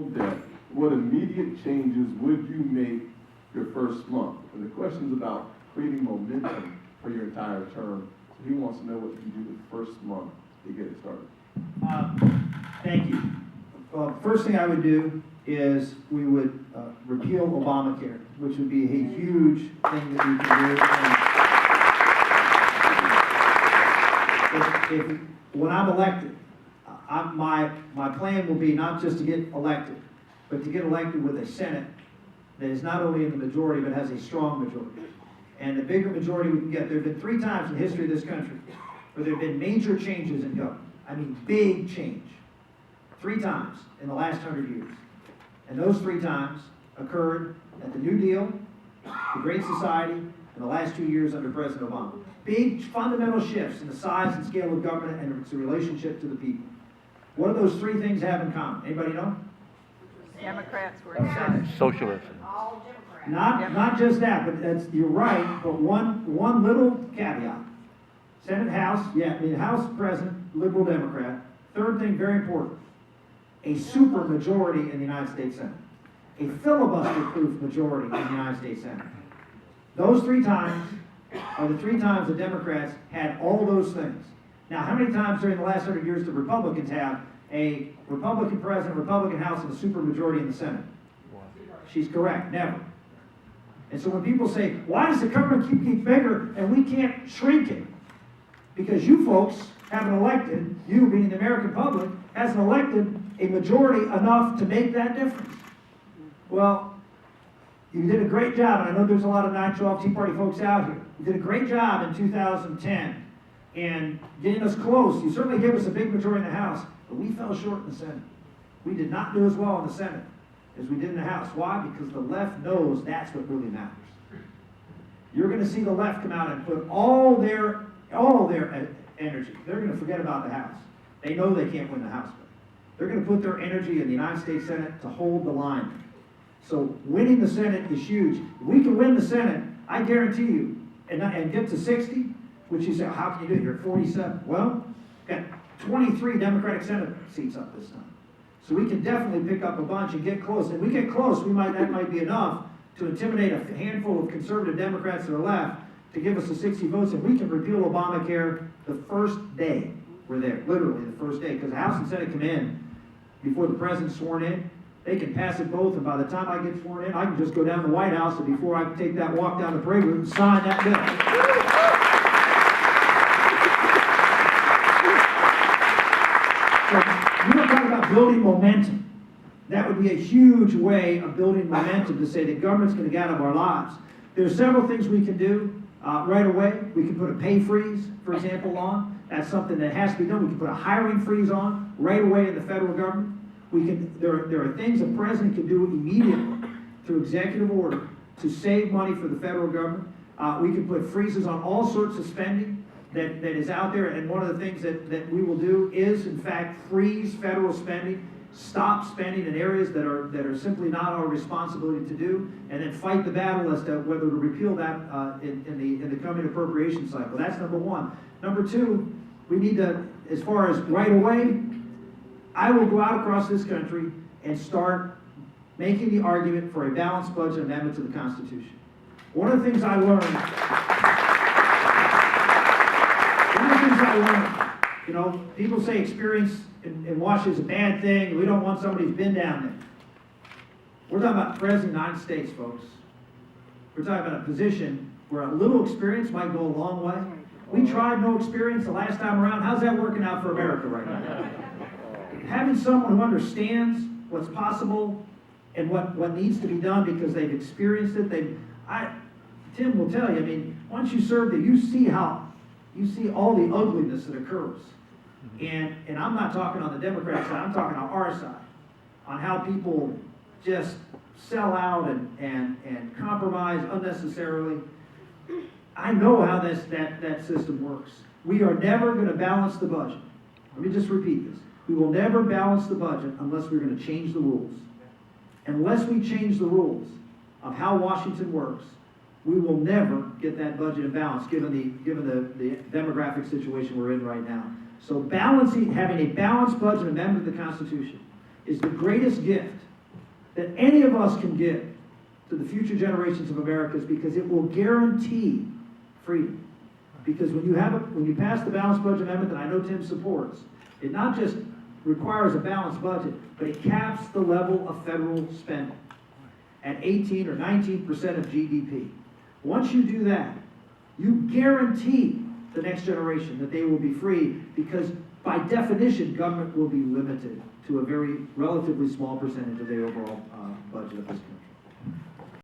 Debt, what immediate changes would you make your first month? And the question is about creating momentum for your entire term. So he wants to know what you do the first month to get it started. Thank you. First thing I would do is we would repeal Obamacare, which would be a huge thing that we can do. When I'm elected, my plan will be not just to get elected, but to get elected with a Senate that is not only in the majority, but has a strong majority. And the bigger majority we can get, there have been 3 times in the history of this country where there have been major changes in government. I mean, big change. 3 times in the last 100 years. And those 3 times occurred at the New Deal, the Great Society, and the last 2 years under President Obama. Big fundamental shifts in the size and scale of government and its relationship to the people. What do those 3 things have in common? Anybody know? Democrats were in charge. Socialism. All Democrats. Not just that, but you're right, but one little caveat. Senate, House, House President, Liberal Democrat. Third thing, very important, a super majority in the United States Senate. A filibuster-proof majority in the United States Senate. Those 3 times are the 3 times the Democrats had all those things. Now, how many times during the last 100 years do Republicans have a Republican president, Republican House, and a supermajority in the Senate? She's correct, never. And so when people say, why does the government keep getting bigger and we can't shrink it? Because you folks haven't elected, you being the American public, hasn't elected a majority enough to make that difference. Well, you did a great job, and I know there's a lot of 9/12 Tea Party folks out here. You did a great job in 2010 in getting us close. You certainly gave us a big majority in the House, but we fell short in the Senate. We did not do as well in the Senate as we did in the House. Why? Because the left knows that's what really matters. You're going to see the left come out and put all their energy. They're going to forget about the House. They know they can't win the House. They're going to put their energy in the United States Senate to hold the line. So winning the Senate is huge. If we can win the Senate, I guarantee you, and get to 60, which you say, how can you do it? You're at 47. Well, got 23 Democratic Senate seats up this time. So we can definitely pick up a bunch and get close. If we get close, that might be enough to intimidate a handful of conservative Democrats that are left to give us the 60 votes, and we can repeal Obamacare the first day we're there, literally the first day, because the House and Senate come in before the president's sworn in. They can pass it both, and by the time I get sworn in, I can just go down to the White House, and before I can take that walk down the parade route and sign that bill. So, you were talking about building momentum. That would be a huge way of building momentum to say the government's going to get out of our lives. There's several things we can do right away. We can put a pay freeze, for example, on. That's something that has to be done. We can put a hiring freeze on right away in the federal government. There are things the president can do immediately through executive order to save money for the federal government. We can put freezes on all sorts of spending that is out there, and one of the things that we will do is, in fact, freeze federal spending, stop spending in areas that are simply not our responsibility to do, and then fight the battle as to whether to repeal that in the coming appropriation cycle. That's number 1. Number 2, we need to, as far as right away, I will go out across this country and start making the argument for a balanced budget amendment to the Constitution. One of the things I learned, you know, people say experience in Washington is a bad thing, and we don't want somebody who's been down there. We're talking about the President of the United States, folks. We're talking about a position where a little experience might go a long way. We tried no experience the last time around. How's that working out for America right now? Having someone who understands what's possible and what needs to be done because they've experienced it. Tim will tell you, I mean, once you serve there, you see all the ugliness that occurs. And I'm not talking on the Democrat side, I'm talking on our side, on how people just sell out and compromise unnecessarily. I know how that system works. We are never going to balance the budget. Let me just repeat this. We will never balance the budget unless we're going to change the rules. Unless we change the rules of how Washington works, we will never get that budget in balance given the demographic situation we're in right now. So having a balanced budget amendment to the Constitution is the greatest gift that any of us can give to the future generations of America is because it will guarantee freedom. Because when you pass the balanced budget amendment that I know Tim supports, it not just requires a balanced budget, but it caps the level of federal spending at 18 or 19% of GDP. Once you do that, you guarantee the next generation that they will be free, because by definition, government will be limited to a very relatively small percentage of the overall budget of this country.